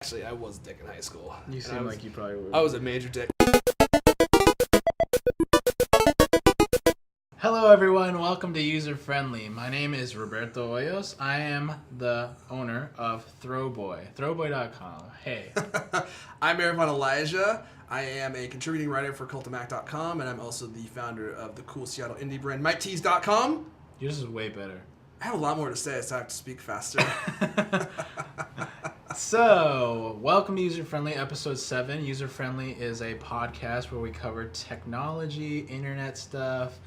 Actually, I was a dick in high school. You seem like you probably would. I was a major dick. Hello everyone, welcome to User Friendly. My name is Roberto Hoyos. I am the owner of Throwboy, throwboy.com. Hey. I'm Erfon and Elijah. I am a contributing writer for cultamac.com, and I'm also the founder of the cool Seattle indie brand MikeTees.com. Yours is way better. I have a lot more to say, so I have to speak faster. So, welcome to User Friendly, episode 7. User Friendly is a podcast where we cover technology, internet stuff,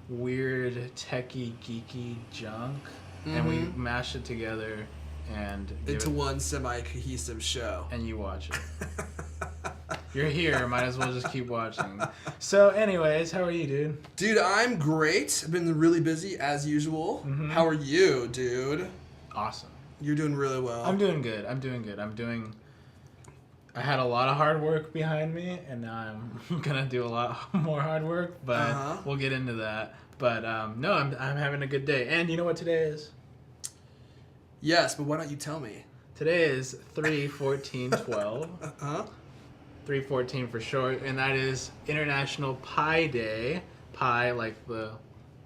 weird, techie, geeky junk, and we mash it together and into one semi-cohesive show. And you watch it. You're here, might as well just keep watching. So, anyways, how are you, dude? Dude, I'm great. I've been really busy, as usual. How are you, dude? Awesome. You're doing really well. I'm doing good. I had a lot of hard work behind me, and now I'm gonna do a lot more hard work, but we'll get into that. But no, I'm having a good day. And you know what today is? Yes, but why don't you tell me? Today is 3/14/12. 3/14 for short, and that is International Pi Day. Pi, like the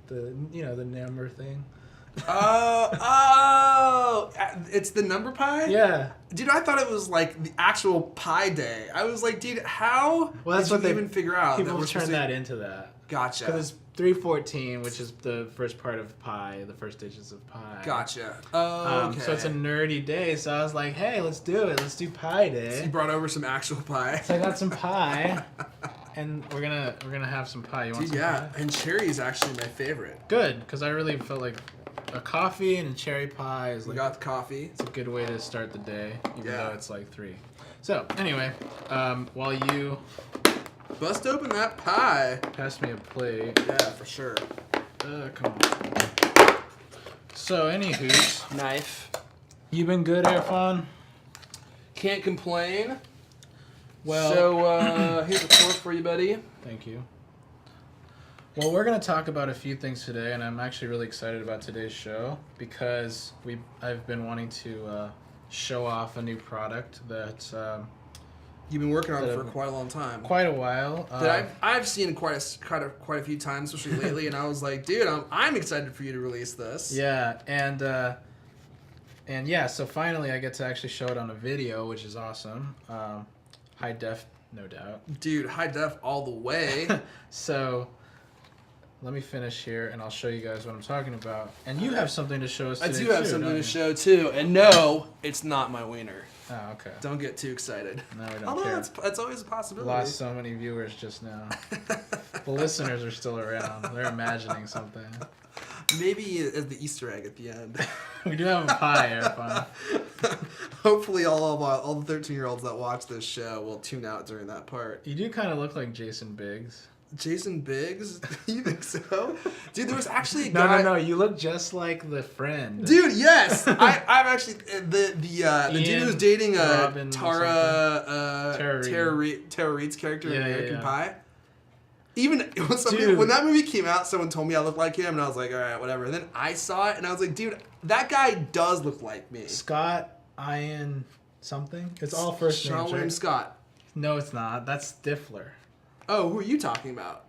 the number thing. It's the number pi? Yeah. Dude, I thought it was like the actual Pi Day. I was like, dude, how that's did what you even figure out? People turn that into that. Gotcha. Because it's 3/14, which is the first part of pi, the first digits of pi. Gotcha. Okay. So it's a nerdy day, so I was like, hey, let's do it. Let's do Pi Day. So you brought over some actual pie. So I got some pie, and we're gonna have some pie. You want some pie? And cherry is actually my favorite. Good, because I really felt like a coffee and a cherry pie is like... We got the coffee. It's a good way to start the day, even though it's like 3. So, anyway, while you... Bust open that pie. Pass me a plate. Yeah, for sure. Come on. So, anywho... Knife. You been good, Erfon? Can't complain. Well... So, here's a fork for you, buddy. Thank you. Well, we're going to talk about a few things today, and I'm actually really excited about today's show because I've been wanting to show off a new product that you've been working on it for quite a long time. Quite a while. That I've seen quite a few times, especially lately, and I was like, dude, I'm excited for you to release this. Yeah, and yeah, so finally I get to actually show it on a video, which is awesome. High def, no doubt. Dude, high def all the way. So... Let me finish here, and I'll show you guys what I'm talking about. And you have something to show us today, I do have something to show, too. And no, it's not my wiener. Oh, okay. Don't get too excited. No, we don't Although care. that's always a possibility. Lost so many viewers just now. The listeners are still around. They're imagining something. Maybe as the Easter egg at the end. We do have a pie, Erfon. Hopefully all the 13-year-olds that watch this show will tune out during that part. You do kind of look like Jason Biggs. Jason Biggs? You think so? Dude, there was actually a guy... No, you look just like the friend. Dude, yes! I'm actually... The dude who was dating Tara Reid's character in American Pie. Even when that movie came out, someone told me I looked like him, and I was like, all right, whatever. And then I saw it, and I was like, dude, that guy does look like me. Scott Ian something? It's all first names, Sean William Scott. No, it's not. That's Stifler. Oh, who are you talking about?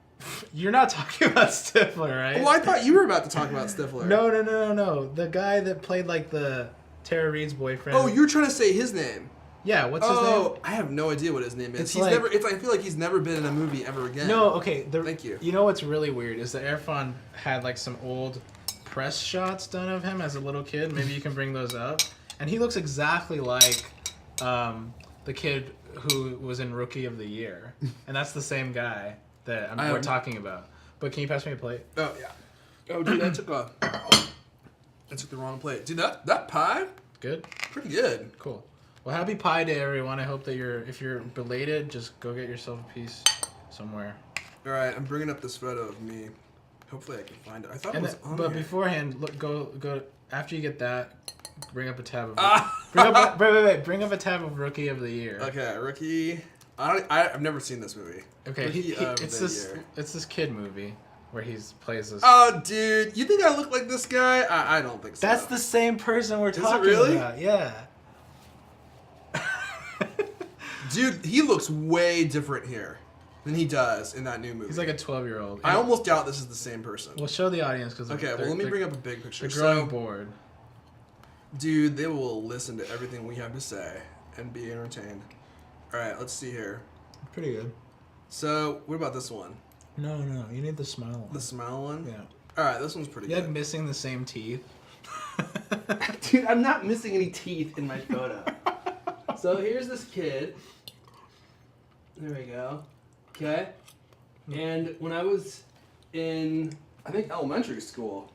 You're not talking about Stifler, right? Well, I thought you were about to talk about Stifler. No. The guy that played like the Tara Reid's boyfriend. Oh, you're trying to say his name. Yeah, what's his name? Oh, I have no idea what his name is. I feel like he's never been in a movie ever again. No, okay. Thank you. You know what's really weird is that Erfon had like some old press shots done of him as a little kid. Maybe you can bring those up. And he looks exactly like the kid who was in Rookie of the Year. And that's the same guy that we're talking about. But can you pass me a plate? Oh, yeah. Oh, dude, I took the wrong plate. Dude, that pie? Good? Pretty good. Cool. Well, happy Pi Day, everyone. I hope that if you're belated, just go get yourself a piece somewhere. All right, I'm bringing up this photo of me. Hopefully I can find it. I thought it was on But here. Beforehand, go after you get that, bring up a tab of bring up a tab of Rookie of the Year. Okay, Rookie. I've never seen this movie. Okay, it's this kid movie where he plays this. Oh, dude, you think I look like this guy? I don't think so. That's the same person we're talking really? about. Yeah. Dude, he looks way different here than he does in that new movie. He's like a 12-year-old. I almost doubt this is the same person. We'll show the audience because okay. Well, let me bring up a big picture. They're growing bored. Dude, they will listen to everything we have to say and be entertained. All right, let's see here. Pretty good. So, what about this one? No, you need the smile one. The smile one? Yeah. All right, this one's pretty good. You're missing the same teeth. Dude, I'm not missing any teeth in my photo. So here's this kid. There we go. Okay. And when I was in, I think, elementary school.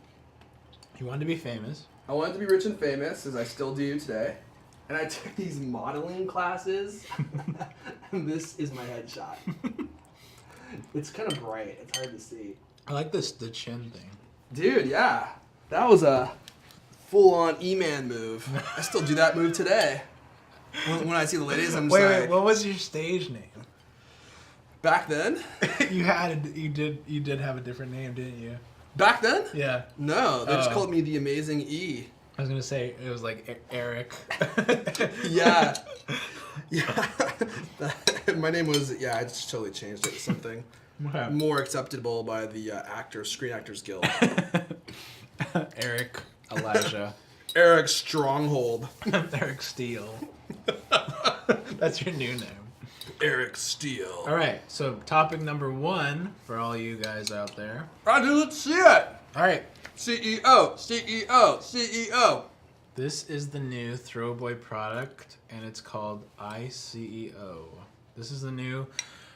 You wanted to be famous. I wanted to be rich and famous, as I still do today. And I took these modeling classes. And this is my headshot. It's kind of bright. It's hard to see. I like the chin thing. Dude, yeah. That was a full-on E-Man move. I still do that move today. When I see the ladies, I'm just wait, what was your stage name? Back then? you did have a different name, didn't you? Back then? Yeah. No, they just called me the Amazing E. I was gonna say it was like Eric. Yeah. Yeah. My name was, I just totally changed it to something more acceptable by the Screen Actors Guild. Eric Elijah. Eric Stronghold. Eric Steele. That's your new name. Eric Steele. All right, so topic number 1 for all you guys out there. Roger, let's see it. All right. CEO. This is the new Throwboy product, and it's called iCEO. This is the new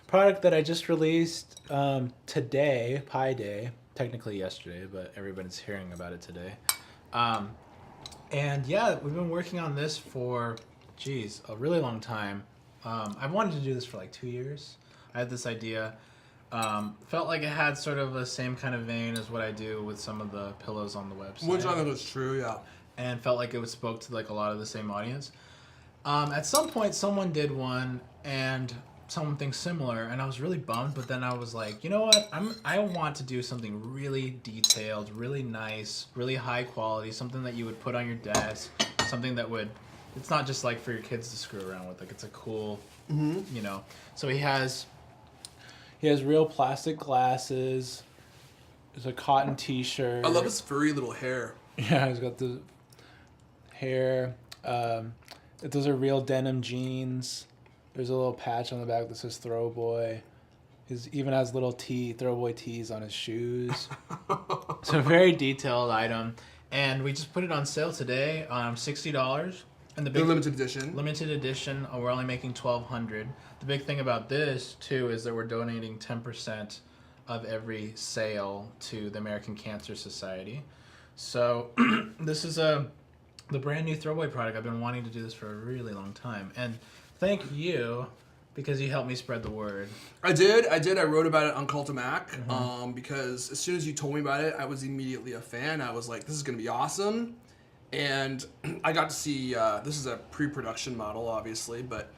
product that I just released today, Pi Day. Technically yesterday, but everybody's hearing about it today. And yeah, we've been working on this for, a really long time. I've wanted to do this for like 2 years. I had this idea. Felt like it had sort of the same kind of vein as what I do with some of the pillows on the website. Which I think was true, yeah. And felt like it spoke to like a lot of the same audience. At some point, someone did one and something similar, and I was really bummed. But then I was like, you know what? I want to do something really detailed, really nice, really high quality, something that you would put on your desk, something that would. It's not just like for your kids to screw around with. Like it's a cool, you know. So he has real plastic glasses. There's a cotton T-shirt. I love his furry little hair. Yeah, he's got the hair. Those are real denim jeans. There's a little patch on the back that says Throwboy. He even has little Throwboy tees on his shoes. It's a very detailed item. And we just put it on sale today, $60. And the limited edition. Limited edition. We're only making 1,200. The big thing about this, too, is that we're donating 10% of every sale to the American Cancer Society. So this is the brand new Throwboy product. I've been wanting to do this for a really long time. And thank you, because you helped me spread the word. I did. I wrote about it on Cult of Mac because as soon as you told me about it, I was immediately a fan. I was like, this is going to be awesome. And I got to see, this is a pre-production model, obviously, but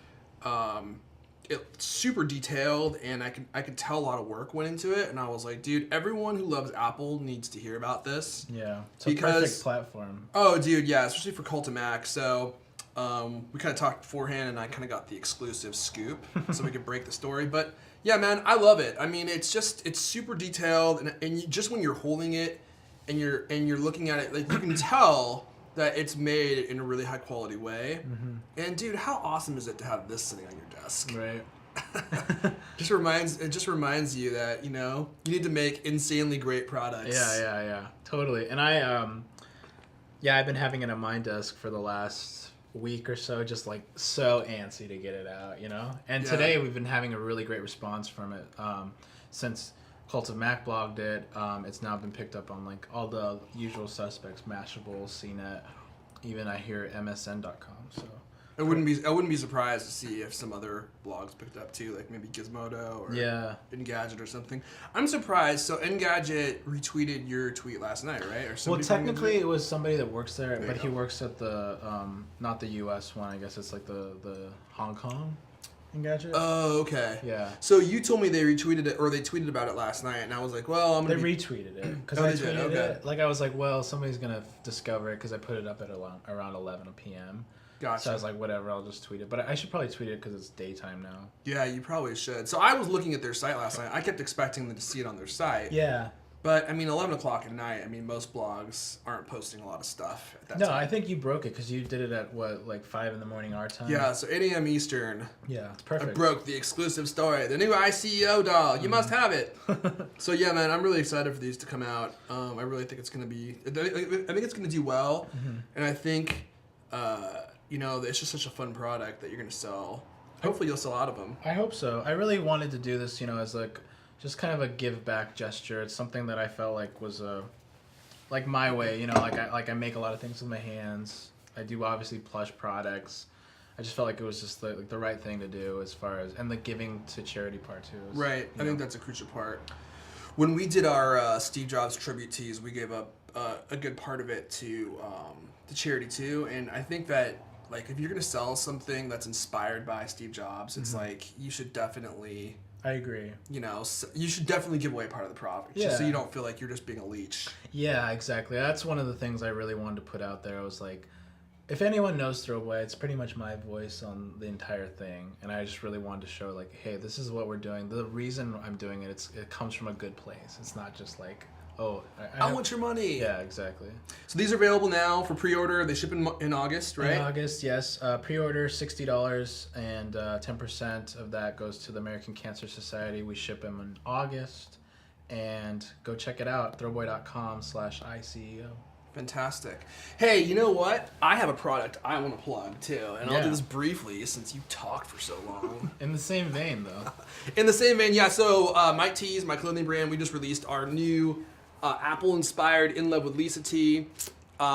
it's super detailed, and I could tell a lot of work went into it. And I was like, dude, everyone who loves Apple needs to hear about this. Yeah, it's a perfect platform. Oh, dude, yeah, especially for Cult of Mac. So we kind of talked beforehand, and I kind of got the exclusive scoop so we could break the story. But yeah, man, I love it. I mean, it's super detailed, and just when you're holding it and you're looking at it, like you can tell that it's made in a really high quality way. Mm-hmm. And dude, how awesome is it to have this sitting on your desk? Right. It just reminds you that, you know, you need to make insanely great products. Yeah. Totally. And I've been having it on my desk for the last week or so, just like so antsy to get it out, you know? And today we've been having a really great response from it. Since Cult of Mac blogged it, it's now been picked up on like all the usual suspects, Mashable, CNET, even I hear MSN.com. So I wouldn't be surprised to see if some other blogs picked up too, like maybe Gizmodo or Engadget or something. I'm surprised. So Engadget retweeted your tweet last night, right? Or well, technically it was somebody that works there, but he works at the not the U.S. one. I guess it's like the Hong Kong Engadget. Oh, okay. Yeah. So you told me they retweeted it, or they tweeted about it last night, and I was like, well, They retweeted it because I tweeted it. Like I was like, well, somebody's gonna discover it because I put it up at around 11 p.m. Gotcha. So I was like, whatever, I'll just tweet it. But I should probably tweet it because it's daytime now. Yeah, you probably should. So I was looking at their site last night. I kept expecting them to see it on their site. Yeah. But, I mean, 11 o'clock at night, I mean, most blogs aren't posting a lot of stuff at that No, time. I think you broke it because you did it at, what, like 5 in the morning our time? Yeah, so 8 a.m. Eastern. Yeah, it's perfect. I broke the exclusive story. The new iCEO doll. You must have it. So, yeah, man, I'm really excited for these to come out. I really think it's going to be... I think it's going to do well. Mm-hmm. And I think, you know, it's just such a fun product that you're going to sell. Hopefully you'll sell out of them. I hope so. I really wanted to do this, you know, as like... just kind of a give back gesture. It's something that I felt like was like my way, you know, like I make a lot of things with my hands. I do obviously plush products. I just felt like it was just like the right thing to do as far as, and the giving to charity part too. Right. I think that's a crucial part. When we did our Steve Jobs tribute tees, we gave up a good part of it to charity too. And I think that like if you're going to sell something that's inspired by Steve Jobs, it's like you should definitely... I agree. You know, you should definitely give away part of the profit, just so you don't feel like you're just being a leech. Yeah, exactly. That's one of the things I really wanted to put out there. I was like, if anyone knows Throwboy, it's pretty much my voice on the entire thing, and I just really wanted to show like, hey, this is what we're doing. The reason I'm doing it, it comes from a good place. It's not just like, oh, I want your money. Yeah, exactly. So these are available now for pre-order. They ship in August, right? In August, yes. Pre-order $60, and 10% of that goes to the American Cancer Society. We ship them in August, and go check it out. Throwboy.com/iCEO. Fantastic. Hey, you know what? I have a product I want to plug too, and I'll do this briefly since you talked for so long. In the same vein, though. In the same vein, yeah. So Mike Tees, my clothing brand, we just released our new Apple-inspired In Love with Lisa tee.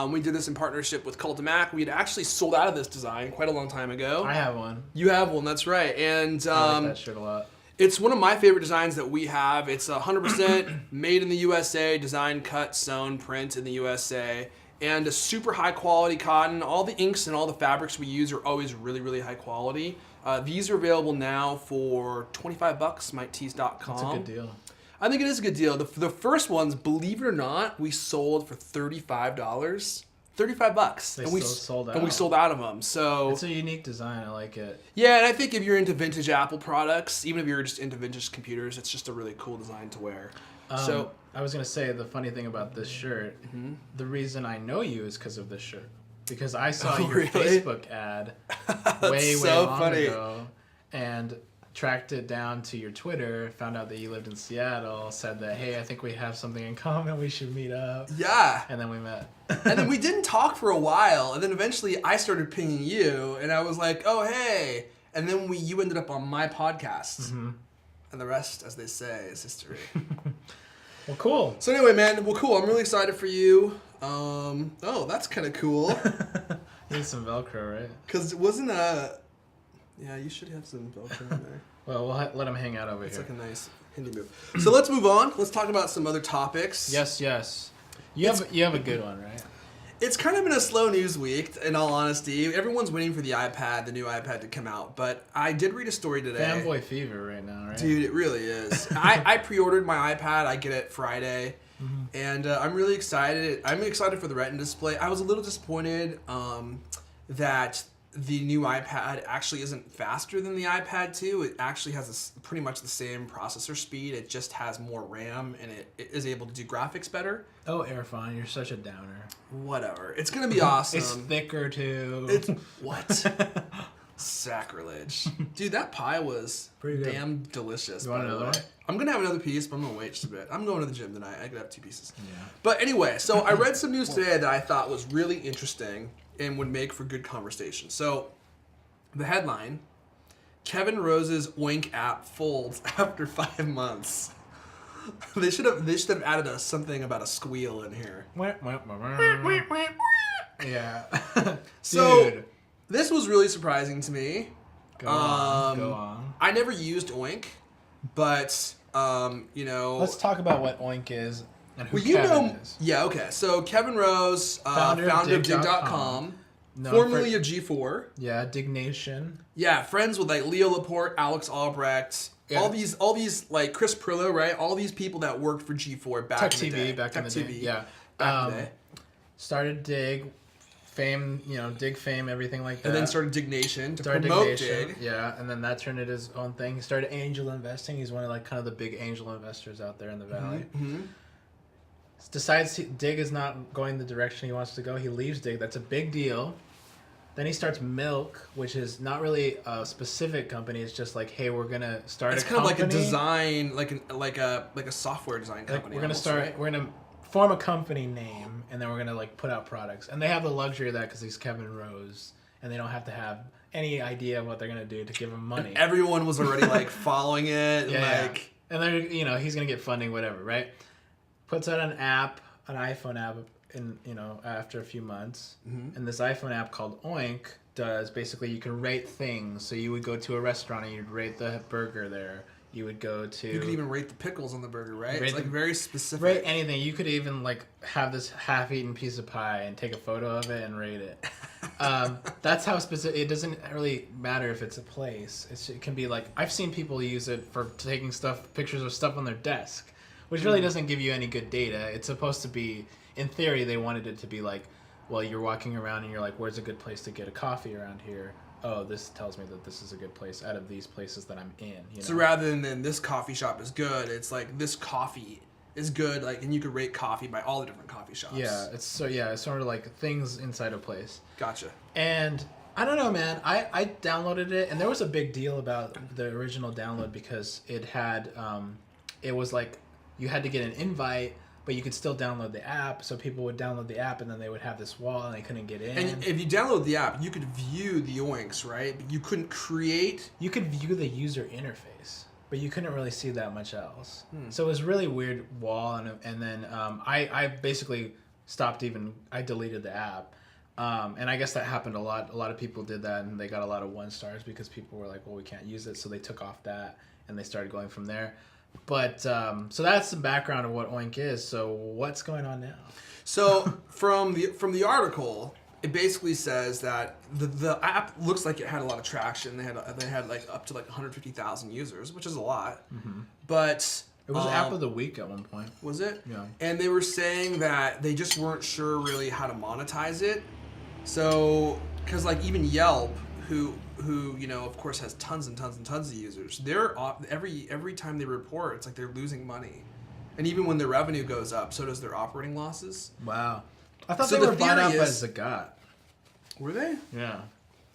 We did this in partnership with Cult of Mac. We had actually sold out of this design quite a long time ago. I have one. You have one, that's right. And I like that shirt a lot. It's one of my favorite designs that we have. It's 100% made in the USA, designed, cut, sewn, print in the USA, and a super high quality cotton. All the inks and all the fabrics we use are always really, really high quality. These are available now for $25, MikeTees.com. That's a good deal. I think it is a good deal. The first ones, believe it or not, we sold for $35. $35. They and we sold out. And we sold out of them. So it's a unique design. I like it. Yeah, and I think if you're into vintage Apple products, even if you're just into vintage computers, it's just a really cool design to wear. So I was gonna say the funny thing about this shirt. The reason I know you is because of this shirt. Because I saw your Facebook ad way long ago, and tracked it down to your Twitter, found out that you lived in Seattle, said that, hey, I think we have something in common, we should meet up. Yeah. And then we met. And then we didn't talk for a while, and then eventually I started pinging you, and I was like, oh, hey. And then you ended up on my podcast. And the rest, as they say, is history. Well, cool. So anyway, man, cool. I'm really excited for you. Oh, that's kind of cool. You need some Velcro, right? Because it wasn't a... Yeah, you should have some Velcro in there. Well, we'll let him hang out over here. It's like a nice handy move. So let's move on. Let's talk about some other topics. Yes. You have a good one, right? It's kind of been a slow news week, in all honesty. Everyone's waiting for the new iPad to come out. But I did read a story today. Fanboy fever right now, right? Dude, it really is. I pre-ordered my iPad. I get it Friday. And I'm really excited. I'm excited for the Retina display. I was a little disappointed that the new iPad actually isn't faster than the iPad 2. It actually has pretty much the same processor speed. It just has more RAM, and it is able to do graphics better. Oh, Erfon, you're such a downer. Whatever. It's going to be awesome. It's thicker, too. It's... What? Sacrilege. Dude, that pie was pretty good. Damn delicious. You want another one? I'm going to have another piece, but I'm going to wait just a bit. I'm going to the gym tonight. I could have 2 pieces. Yeah. But anyway, so I read some news today that I thought was really interesting and would make for good conversation. So, the headline, Kevin Rose's Oink app folds after 5 months. They should have added something about a squeal in here. Yeah. So, Dude. This was really surprising to me. Go on. I never used Oink, but, you know... Let's talk about what Oink is and who Kevin is. Yeah, okay. So, Kevin Rose, founder of Dig.com, formerly of G4. Yeah, Dignation. Yeah, friends with, like, Leo Laporte, Alex Albrecht, all these, like, Chris Prillo, right? All these people that worked for G4 back in the day. Back in the day. Yeah. Back in the day. Started Dig Fame, Dig Fame, everything like that. And then started Dignation to promote Dig. Yeah, and then that turned into his own thing. He started angel investing. He's one of kind of the big angel investors out there in the Valley. Mm-hmm. Decides Dig is not going the direction he wants to go. He leaves Dig. That's a big deal. Then he starts Milk, which is not really a specific company. It's just like, hey, we're gonna start. It's a kind of company. like a design, like a software design company. We're gonna start. Right? We're gonna form a company name, and then we're gonna put out products. And they have the luxury of that because he's Kevin Rose, and they don't have to have any idea of what they're gonna do to give him money. And everyone was already following it. And they're he's gonna get funding, whatever, right? Puts out an app, an iPhone app. After a few months, and this iPhone app called Oink does basically you can rate things. So you would go to a restaurant and you'd rate the burger there. You would go to. You could even rate the pickles on the burger, right? It's very specific. Rate anything. You could even have this half-eaten piece of pie and take a photo of it and rate it. That's how specific. It doesn't really matter if it's a place. It can be I've seen people use it for taking pictures of stuff on their desk, which really doesn't give you any good data. It's supposed to be. In theory, they wanted it to be well, you're walking around and you're where's a good place to get a coffee around here? Oh, this tells me that this is a good place out of these places that I'm in. So rather than this coffee shop is good, it's this coffee is good, and you could rate coffee by all the different coffee shops. Yeah, it's sort of things inside a place. Gotcha. And I don't know, man. I downloaded it, and there was a big deal about the original download because it had, it was you had to get an invite. But you could still download the app, so people would download the app, and then they would have this wall, and they couldn't get in. And if you download the app, you could view the Oinks, right? But you couldn't create... You could view the user interface, but you couldn't really see that much else. So it was a really weird wall, and then I basically I deleted the app. And I guess that happened a lot. A lot of people did that, and they got a lot of 1 stars because people were well, we can't use it, so they took off that, and they started going from there. But so that's the background of what Oink is. So what's going on now? So from the article, it basically says that the app looks like it had a lot of traction. They had up to 150,000 users, which is a lot. Mm-hmm. But it was app of the week at one point. Was it? Yeah. And they were saying that they just weren't sure really how to monetize it. So because even Yelp, who of course has tons and tons and tons of users. They're every time they report, it's they're losing money, and even when their revenue goes up, so does their operating losses. Wow, I thought they were bought out by Zagat. Were they? Yeah,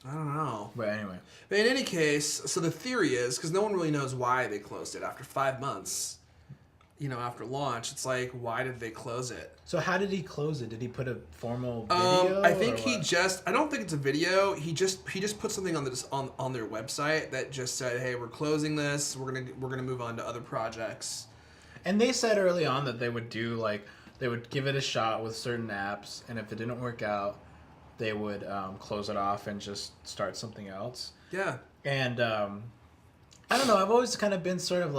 I don't know. But anyway, but in any case, so the theory is because no one really knows why they closed it after 5 months. After launch, it's why did they close it? So how did he close it? Did he put a formal video? I think I don't think it's a video. He just put something on their website that just said, "Hey, we're closing this. We're gonna move on to other projects." And they said early on that they would do they would give it a shot with certain apps, and if it didn't work out, they would close it off and just start something else. Yeah. And I don't know. I've always kind of been sort of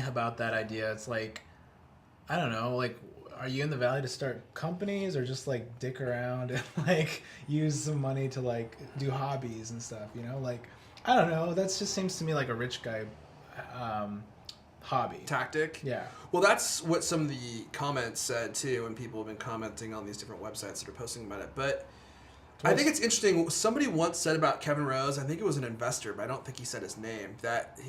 about that idea. It's I don't know. Are you in the Valley to start companies or just dick around and use some money to do hobbies and stuff? I don't know. That just seems to me like a rich guy hobby Tactic. Yeah. Well, that's what some of the comments said too, and people have been commenting on these different websites that are posting about it. But I think it's interesting. Somebody once said about Kevin Rose, I think it was an investor, but I don't think he said his name, that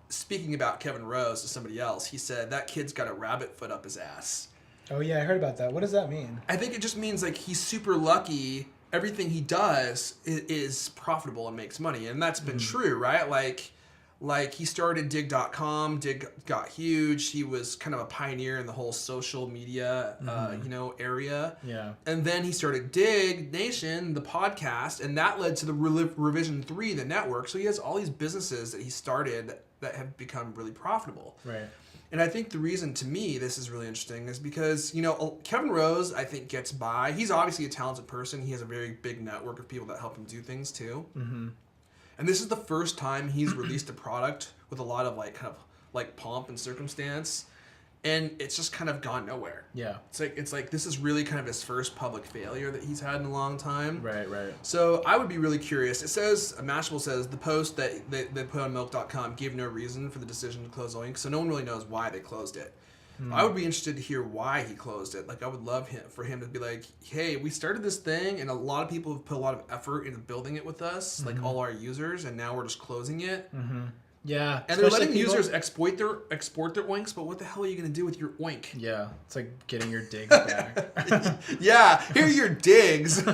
speaking about Kevin Rose to somebody else, he said that kid's got a rabbit foot up his ass. Oh, yeah, I heard about that. What does that mean? I think it just means he's super lucky. Everything he does is profitable and makes money. And that's been true, right? He started Dig.com. Dig got huge. He was kind of a pioneer in the whole social media, area. Yeah. And then he started Dig Nation, the podcast, and that led to the Revision 3, the network. So he has all these businesses that he started that have become really profitable. Right. And I think the reason, to me, this is really interesting is because, Kevin Rose, I think, gets by. He's obviously a talented person. He has a very big network of people that help him do things, too. Mm-hmm. And this is the first time he's released a product with a lot of, pomp and circumstance. And it's just kind of gone nowhere. Yeah. It's like this is really kind of his first public failure that he's had in a long time. Right. So I would be really curious. It says, Mashable says, the post that they put on milk.com gave no reason for the decision to close Oink, so no one really knows why they closed it. I would be interested to hear why he closed it. Like, I would love for him to be like, hey, we started this thing, and a lot of people have put a lot of effort into building it with us, like all our users, and now we're just closing it. Yeah, and they're letting users export their oinks, but what the hell are you gonna do with your oink? Yeah, it's like getting your digs back. Yeah, here are your digs. Cool.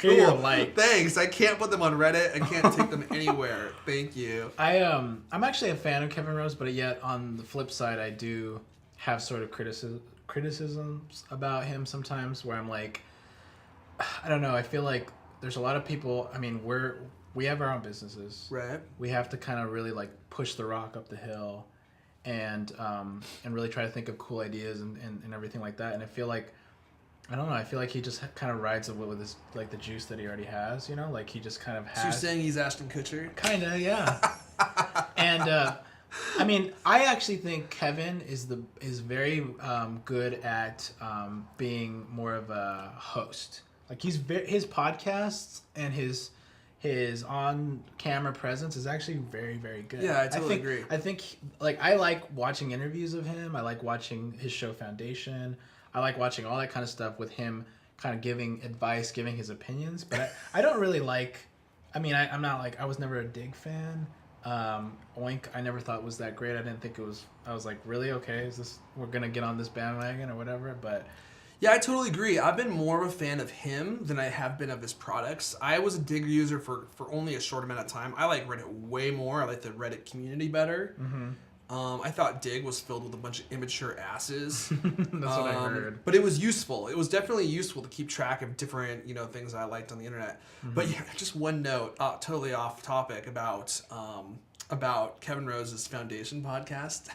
Here are your likes. Thanks. I can't put them on Reddit. I can't take them anywhere. Thank you. I'm actually a fan of Kevin Rose, but yet on the flip side, I do have sort of criticisms about him sometimes, where I'm like, I don't know. I feel like there's a lot of people. I mean, we have our own businesses. Right. We have to kind of really like push the rock up the hill and really try to think of cool ideas and everything like that. And I feel like, I don't know, I feel like he just kind of rides with his, like the juice that he already has, you know? Like he just kind of has. So you're saying he's Ashton Kutcher? Kind of, yeah. And I mean, I actually think Kevin is very good at being more of a host. Like his podcasts and his on-camera presence is actually very, very good. Yeah, I totally agree. I think, like, I like watching interviews of him. I like watching his show Foundation. I like watching all that kind of stuff with him kind of giving advice, giving his opinions. But I don't really like... I mean, I'm not like... I was never a Dig fan. Oink, I never thought was that great. I didn't think it was... I was like, really? Okay, is this... We're going to get on this bandwagon or whatever, but... Yeah, I totally agree. I've been more of a fan of him than I have been of his products. I was a Dig user for only a short amount of time. I like Reddit way more. I like the Reddit community better. I thought Dig was filled with a bunch of immature asses. That's what I heard. But it was useful. It was definitely useful to keep track of different, things I liked on the internet. But yeah, just one note, totally off topic about Kevin Rose's Foundation podcast.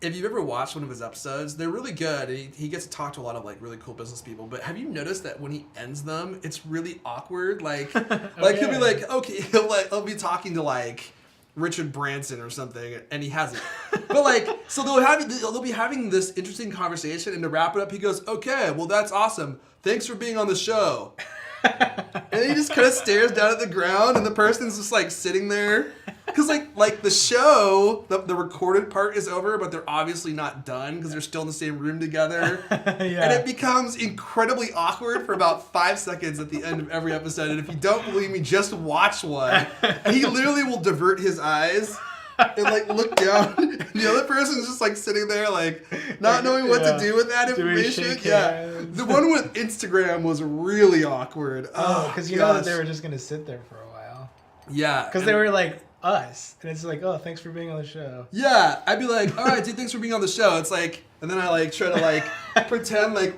If you've ever watched one of his episodes, they're really good. He gets to talk to a lot of like really cool business people. But have you noticed that when he ends them, it's really awkward? Like, he'll be like, okay, he'll be talking to like Richard Branson or something, and he hasn't. But like, so they'll be having this interesting conversation, and to wrap it up, he goes, "Okay, well that's awesome. Thanks for being on the show." And he just kind of stares down at the ground, and the person's just like sitting there. Because like the show, the recorded part is over, but they're obviously not done because they're still in the same room together. Yeah. And it becomes incredibly awkward for about 5 seconds at the end of every episode. And if you don't believe me, just watch one. And he literally will divert his eyes and like look down. And the other person's just like sitting there like not knowing what to do with that information. Yeah. The one with Instagram was really awkward. Oh, because you know that they were just gonna sit there for a while. Yeah. Because they were like us, and it's like, oh, thanks for being on the show. Yeah, I'd be like, all right, dude, thanks for being on the show. It's like, and then I like try to like pretend like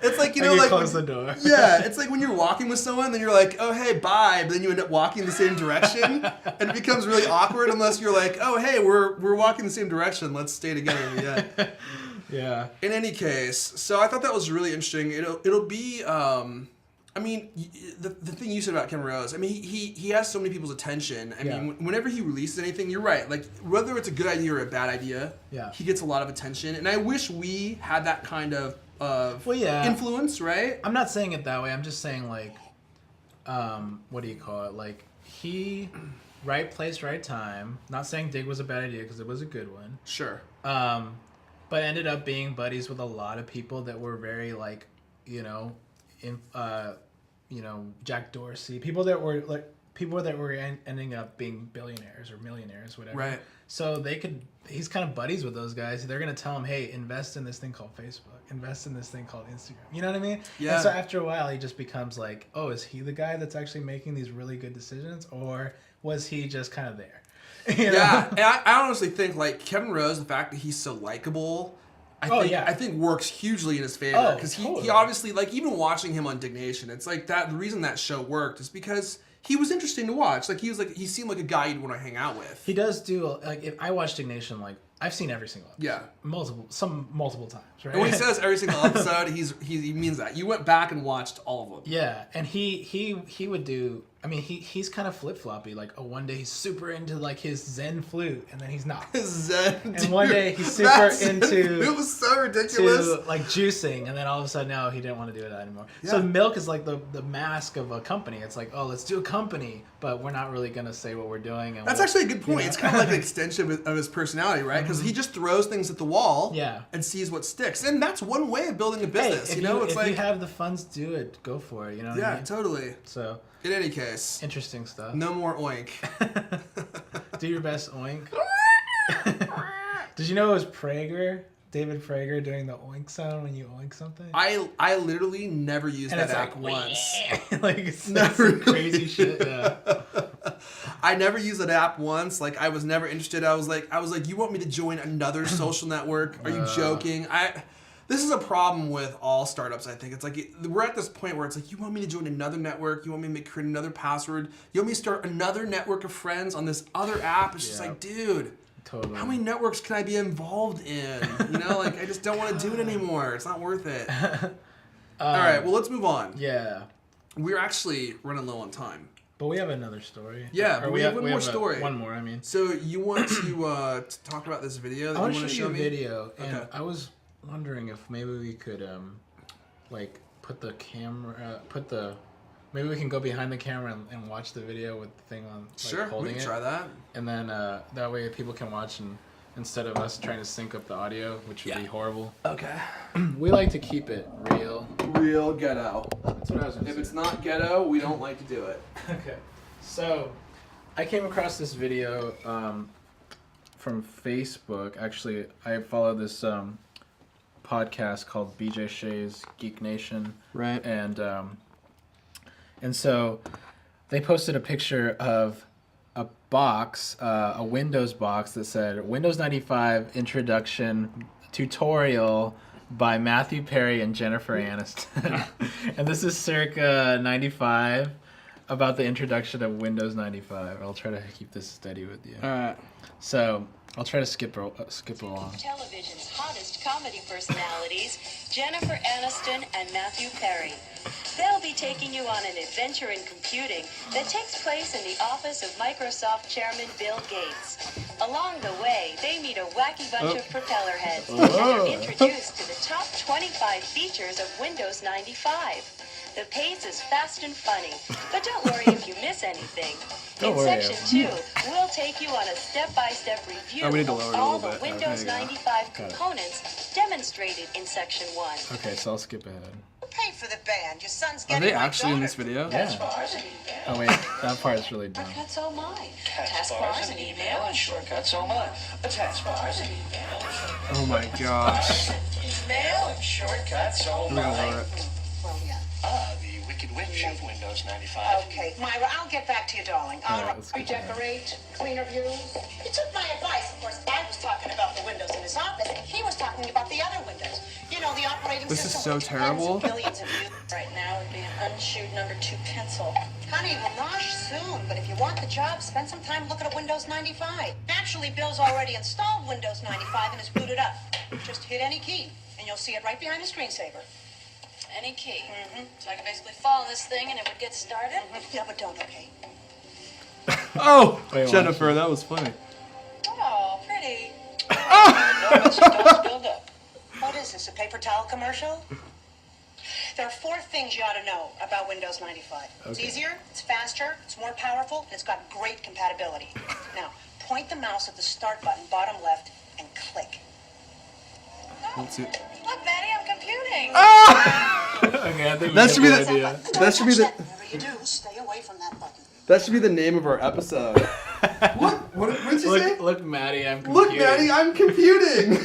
it's like like close the door. Yeah, it's like when you're walking with someone, then you're like, oh hey, bye, but then you end up walking in the same direction, and it becomes really awkward unless you're like, oh hey, we're walking the same direction, let's stay together in the end. Yeah. In any case, so I thought that was really interesting. It'll be. I mean, the thing you said about Kevin Rose, I mean, he has so many people's attention. I mean, whenever he releases anything, you're right. Like, whether it's a good idea or a bad idea, he gets a lot of attention. And I wish we had that kind of influence, right? I'm not saying it that way. I'm just saying, like, what do you call it? Like, right place, right time. Not saying Dig was a bad idea, because it was a good one. Sure. But ended up being buddies with a lot of people that were very, like, Jack Dorsey, people that were ending up being billionaires or millionaires, whatever. Right. So he's kind of buddies with those guys. They're going to tell him, hey, invest in this thing called Facebook, invest in this thing called Instagram. You know what I mean? Yeah. And so after a while, he just becomes like, oh, is he the guy that's actually making these really good decisions, or was he just kind of there? Yeah, and I honestly think like Kevin Rose, the fact that he's so likable, I think works hugely in his favor, because he obviously, like, even watching him on Dignation, it's like that. The reason that show worked is because he was interesting to watch. Like, he seemed like a guy you'd want to hang out with. He does do, like, if I watch Dignation, like, I've seen every single episode. Yeah. Multiple times, right? And when he says every single episode, he means that. You went back and watched all of them. Yeah, and he would do. I mean, he's kind of flip-floppy. Like, one day he's super into, like, his Zen flute, and then he's not. His Zen, and dude, one day he's super into... It was so ridiculous. To, like, juicing, and then all of a sudden, no, he didn't want to do that anymore. Yeah. So milk is, like, the mask of a company. It's like, oh, let's do a company, but we're not really gonna say what we're doing. And That's actually a good point. It's kind of like an extension of his personality, right? Because he just throws things at the wall and sees what sticks. And that's one way of building a business, Hey, you know? If you have the funds to do it, go for it, you know what I mean? Totally. So, in any case. Interesting stuff. No more Oink. Do your best Oink. Did you know it was Prager? David Prager doing the Oink sound when you oink something? I literally never used that app like, once. Like it's never crazy shit. Yeah. I never used that app once. Like I was never interested. I was like, you want me to join another social network? Are you joking? This is a problem with all startups, I think. It's like, we're at this point where it's like, you want me to join another network? You want me to create another password? You want me to start another network of friends on this other app? It's just like, dude, totally. How many networks can I be involved in? You know, like, I just don't want to do it anymore. It's not worth it. All right, well, let's move on. Yeah. We're actually running low on time. But we have another story. Yeah, but we have one more story. One more, I mean. So you want to talk about this video that you want to show me? I want to show you a video, and I was wondering if maybe we could, like, put the camera, maybe we can go behind the camera and watch the video with the thing on, like, holding it. Sure, we can try that. And then that way people can watch, and instead of us trying to sync up the audio, which would be horrible. Okay. We like to keep it real. Real ghetto. That's what I was going to say. If it's not ghetto, we don't like to do it. Okay. So, I came across this video from Facebook. Actually, I follow this podcast called BJ Shea's Geek Nation. Right. And so they posted a picture of a box, a Windows box that said Windows 95 Introduction Tutorial by Matthew Perry and Jennifer Aniston. And this is circa 95, about the introduction of Windows 95. I'll try to keep this steady with you. All right. So I'll try to skip along. Television's hottest comedy personalities, Jennifer Aniston and Matthew Perry. They'll be taking you on an adventure in computing that takes place in the office of Microsoft Chairman Bill Gates. Along the way, they meet a wacky bunch of propeller heads and are introduced to the top 25 features of Windows 95. The pace is fast and funny, but don't worry if you miss anything. In Section 2, we'll take you on a step-by-step review of all the Windows 95 components demonstrated in Section 1. Okay, so I'll skip ahead. Pay for the band. Your son's Are getting they actually in this video? Yeah. Oh wait, that part's really dumb. That's all mine. Taskbars and email and shortcuts, oh my. Taskbars and email. Oh my gosh. Email and shortcuts, oh my. Well, yeah. The Wicked Witch of Windows 95. Okay, Myra, I'll get back to you, darling. All right, let's go. Redecorate, clean reviews. You took my advice. Of course, I was talking about the windows in his office, and he was talking about the other windows. You know, the operating This is system. so terrible. Millions of you. Right now would be an unchewed number 2 pencil. Honey, we'll rush soon, but if you want the job, spend some time looking at Windows 95. Naturally, Bill's already installed Windows 95 and is booted up. Just hit any key, and you'll see it right behind the screensaver. Any key. So I could basically fall on this thing and it would get started. Yeah, but don't, okay? Oh, Wait, Jennifer, that was funny. Oh, pretty. No, it's just build up. What is this, a paper towel commercial? There are 4 things you ought to know about Windows 95. It's easier, it's faster, it's more powerful, and it's got great compatibility. Now, point the mouse at the start button, bottom left, and click. Let's see. Look, Maddie, I'm computing. Okay, I think That should be the idea. that should be the Whatever you do, stay away from that button. that should be the name of our episode. What did you say? Look, Maddie, I'm computing. Look, Maddie, I'm computing.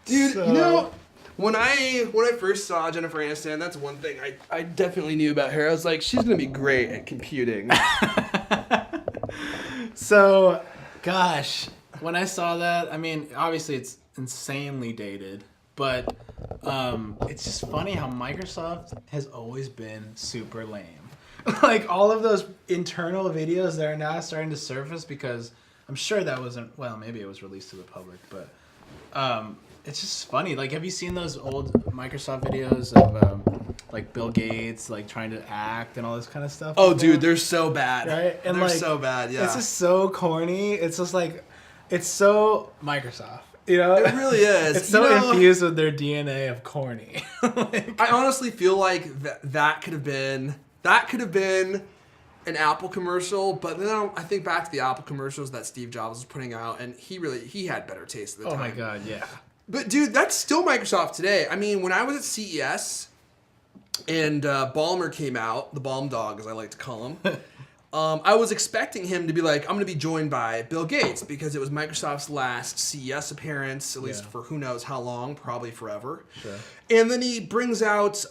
Dude, So- you know, when I first saw Jennifer Aniston, that's one thing I definitely knew about her. I was like, she's gonna be great at computing. So, gosh, when I saw that, I mean, obviously it's insanely dated, but it's just funny how Microsoft has always been super lame. Like, all of those internal videos that are now starting to surface, because I'm sure that wasn't, well, maybe it was released to the public, but it's just funny. Like, have you seen those old Microsoft videos of like Bill Gates like trying to act and all this kind of stuff? Oh, dude, they're so bad. Right? And they're like, so bad. Yeah, it's just so corny. It's just like, it's so Microsoft. You know, it really is. It's so You know, infused with their DNA of corny. Like, I honestly feel like that could have been an Apple commercial, but then I think back to the Apple commercials that Steve Jobs was putting out, and he had better taste at the time. Oh my god, yeah. But dude, that's still Microsoft today. I mean, when I was at CES and Ballmer came out, the Balm Dog as I like to call him, I was expecting him to be like, I'm going to be joined by Bill Gates because it was Microsoft's last CES appearance, at least for who knows how long, probably forever. Sure. And then he brings out,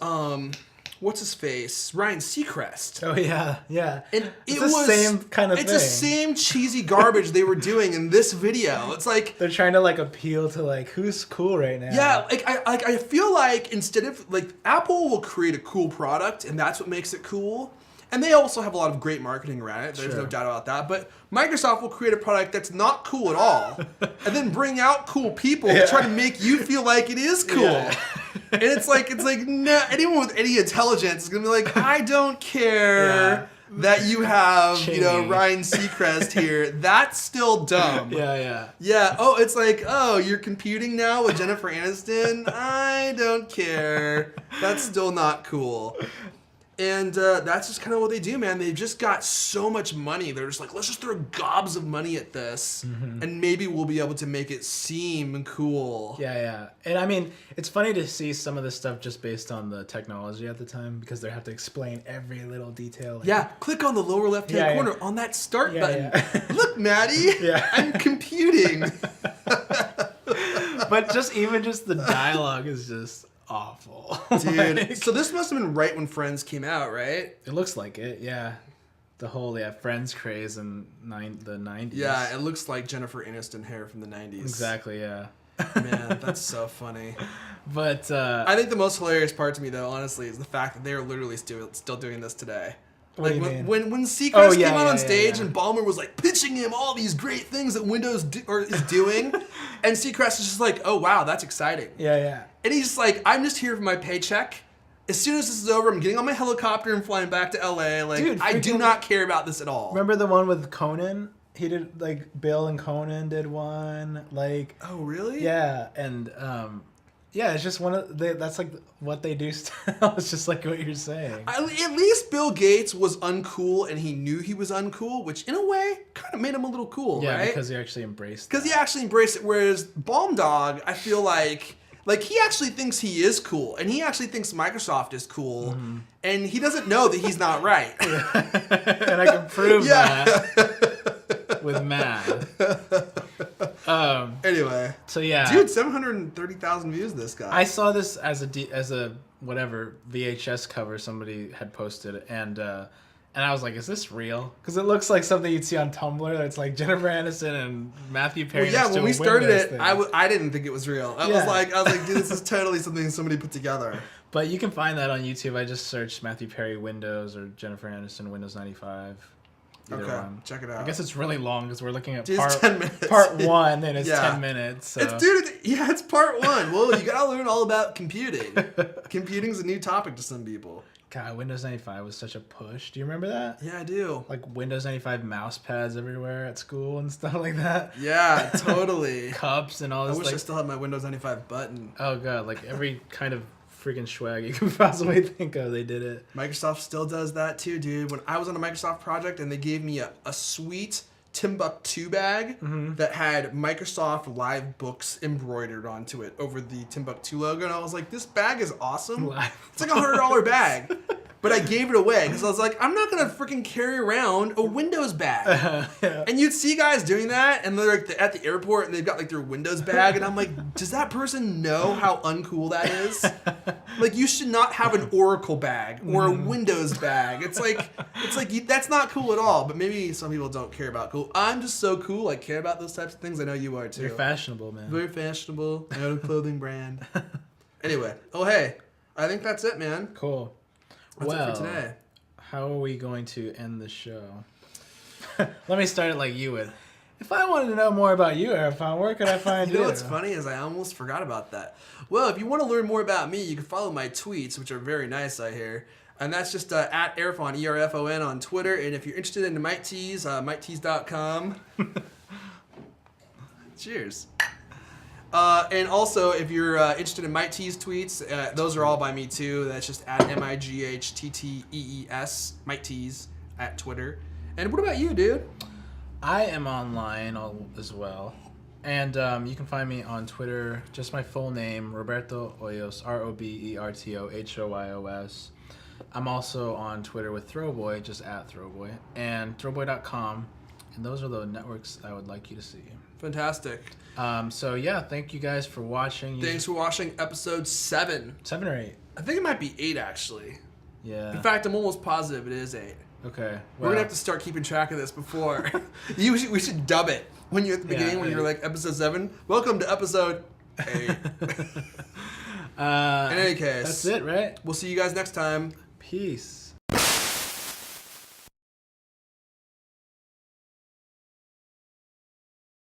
what's his face? Ryan Seacrest. Oh yeah, yeah. And it's the same kind of it's thing. the same cheesy garbage they were doing in this video. It's like they're trying to like appeal to like who's cool right now. yeah, like I feel like instead of like Apple will create a cool product and that's what makes it cool. And they also have a lot of great marketing around it. There's no doubt about that. But Microsoft will create a product that's not cool at all, and then bring out cool people to try to make you feel like it is cool. Yeah. And it's like no, anyone with any intelligence is gonna be like, I don't care that you have Ryan Seacrest here. That's still dumb. Yeah. Yeah. Oh, it's like, oh, you're computing now with Jennifer Aniston? I don't care. That's still not cool. And that's just kind of what they do, man. They've just got so much money. They're just like, let's just throw gobs of money at this, and maybe we'll be able to make it seem cool. Yeah. And I mean, it's funny to see some of this stuff just based on the technology at the time because they have to explain every little detail. Like, Yeah, click on the lower left-hand corner on that start button. Yeah. Look, Maddie, I'm computing. But even just the dialogue is just awful. Dude, Like, so this must have been right when Friends came out, right? it looks like it, yeah. The whole Friends craze in the 90s. Yeah, it looks like Jennifer Aniston hair from the 90s. Exactly, yeah. Man, that's so funny. But I think the most hilarious part to me, though, honestly, is the fact that they're literally still doing this today. What do Like you mean? when Seacrest came out on yeah, stage yeah. and Ballmer was like pitching him all these great things that Windows is doing, and Seacrest is just like, oh wow, that's exciting. Yeah. And he's just like, I'm just here for my paycheck. As soon as this is over, I'm getting on my helicopter and flying back to LA. Like, Dude, I do freaking- not care about this at all. Remember the one with Conan? He did Bill and Conan did one. Oh really? Yeah, and yeah, it's just that's like what they do still. It's just like what you're saying. At least Bill Gates was uncool and he knew he was uncool, which in a way kind of made him a little cool, Yeah, right? because he actually embraced. Because he actually embraced it. Whereas Balm Dog, I feel like he actually thinks he is cool, and he actually thinks Microsoft is cool, and he doesn't know that he's not right. and I can prove that with math. Anyway, So yeah, dude, 730,000 views. This guy. I saw this as a whatever VHS cover somebody had posted, and I was like, is this real? Because it looks like something you'd see on Tumblr. That's like Jennifer Aniston and Matthew Perry. Well, yeah, next to when we a started Windows it, thing. I didn't think it was real. I was like, dude, this is totally something somebody put together. But you can find that on YouTube. I just searched Matthew Perry Windows or Jennifer Aniston Windows 95. Either Okay, one. check it out. I guess it's really long because we're looking at Dude, it's 10 minutes. part 1 and it's Yeah. 10 minutes. So. It's part 1. Well, you gotta learn all about computing. Computing's a new topic to some people. God, Windows 95 was such a push. Do you remember that? Yeah, I do. Like Windows 95 mouse pads everywhere at school and stuff like that. Yeah, totally. Cups and all I this. wish I still had my Windows 95 button. Oh god, like every kind of freaking swag you can possibly think of, they did it. Microsoft still does that too, dude. When I was on a Microsoft project and they gave me a sweet Timbuktu bag that had Microsoft Live Books embroidered onto it over the Timbuktu logo, and I was like, this bag is awesome. It's like $100 bag. But I gave it away because I was like, I'm not going to freaking carry around a Windows bag. And you'd see guys doing that, and they're like at the airport, and they've got like their Windows bag, and I'm like, does that person know how uncool that is? Like, you should not have an Oracle bag or a Windows bag. It's like that's not cool at all. But maybe some people don't care about cool. I'm just so cool. I care about those types of things. I know you are too. You're fashionable, man. Very fashionable. I own a clothing brand. Anyway, hey, I think that's it, man. Cool. That's it for today. How are we going to end the show? Let me start it like you would. If I wanted to know more about you, Erfon, where could I find you? You know what's funny is I almost forgot about that. Well, if you want to learn more about me, you can follow my tweets, which are very nice, I hear. And that's just at Erfon, E-R-F-O-N on Twitter. And if you're interested in the Mike Tees, MikeTees.com. Cheers. And also, if you're interested in Mike Tees tweets, those are all by me too. That's just at MIGHTTEES, Mike Tees. at Twitter. And what about you, dude? I am online as well. And you can find me on Twitter, just my full name, Roberto Hoyos, RobertoHoyos. I'm also on Twitter with Throwboy, just at Throwboy, and throwboy.com. And those are the networks I would like you to see. Fantastic. So yeah, thank you guys for watching. Thanks for watching episode 7. 7 or 8? I think it might be 8, actually. Yeah. In fact, I'm almost positive it is 8. Okay. We're gonna have to start keeping track of this before. We should dub it when you're at the beginning, when you're like episode 7. Welcome to episode 8. In any case, that's it, right? We'll see you guys next time. Peace.